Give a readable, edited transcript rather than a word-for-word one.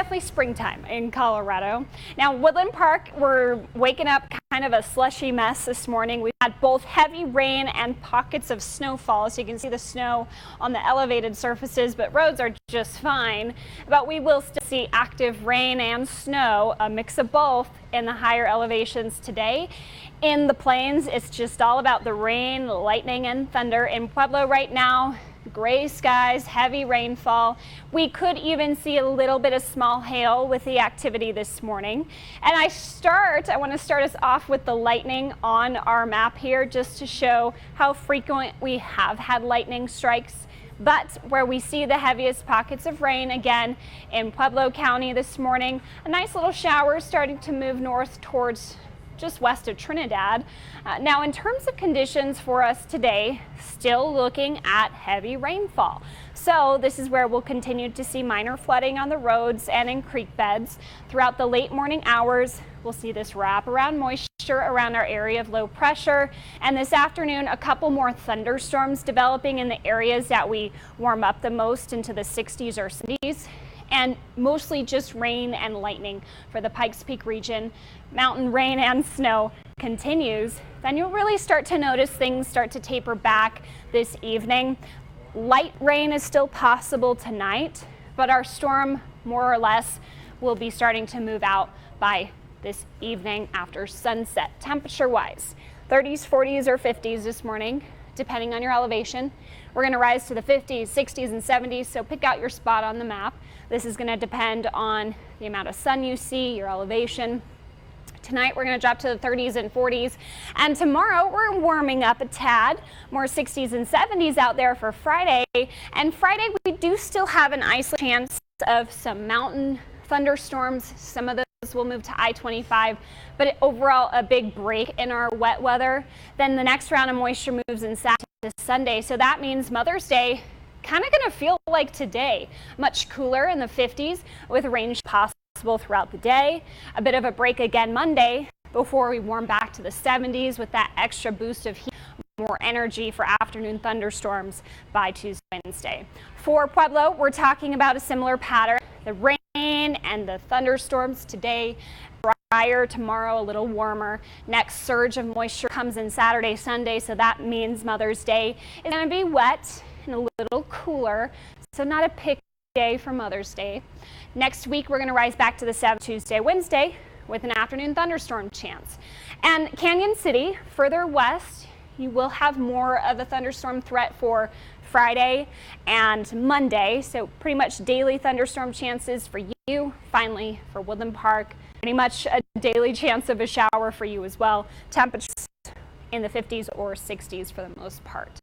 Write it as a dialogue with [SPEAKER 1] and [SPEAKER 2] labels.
[SPEAKER 1] definitely springtime in Colorado. Now, Woodland Park, we're waking up kind of a slushy mess this morning. We've had both heavy rain and pockets of snowfall, so you can see the snow on the elevated surfaces, but roads are just fine. But we will still see active rain and snow, a mix of both in the higher elevations today. In the plains, it's just all about the rain, lightning, and thunder. In Pueblo right now, gray skies, heavy rainfall. We could even see a little bit of small hail with the activity this morning. And I want to start us off with the lightning on our map here, just to show how frequent we have had lightning strikes. But where we see the heaviest pockets of rain, again in Pueblo County this morning, a nice little shower starting to move north towards just west of Trinidad. Now, in terms of conditions for us today, still looking at heavy rainfall. So this is where we'll continue to see minor flooding on the roads and in creek beds. Throughout the late morning hours, we'll see this wrap around moisture around our area of low pressure. And this afternoon, a couple more thunderstorms developing in the areas that we warm up the most into the 60s or 70s. And mostly just rain and lightning for the Pikes Peak region. Mountain rain and snow continues. Then you'll really start to notice things start to taper back this evening. Light rain is still possible tonight, but our storm more or less will be starting to move out by this evening after sunset. Temperature wise, 30s, 40s, or 50s this morning, depending on your elevation. We're going to rise to the 50s, 60s, and 70s, so pick out your spot on the map. This is going to depend on the amount of sun you see, your elevation. Tonight we're going to drop to the 30s and 40s, and tomorrow we're warming up a tad, more 60s and 70s out there for Friday. And Friday we do still have an isolated chance of some mountain thunderstorms. Some of those will move to I-25, but overall a big break in our wet weather. Then the next round of moisture moves in Saturday to Sunday, so that means Mother's Day kind of going to feel like today, much cooler in the 50s with rain possible throughout the day. A bit of a break again Monday before we warm back to the 70s with that extra boost of heat, more energy for afternoon thunderstorms by Tuesday, Wednesday. For Pueblo, we're talking about a similar pattern. The rain and the thunderstorms today, drier, tomorrow a little warmer. Next surge of moisture comes in Saturday, Sunday, so that means Mother's Day is going to be wet and a little cooler, so not a pick day for Mother's Day. Next week, we're going to rise back to the 7th, Tuesday, Wednesday with an afternoon thunderstorm chance. And Canyon City, further west, you will have more of a thunderstorm threat for Friday and Monday, so pretty much daily thunderstorm chances for you. Finally, for Woodland Park, pretty much a daily chance of a shower for you as well. Temperatures in the 50s or 60s for the most part.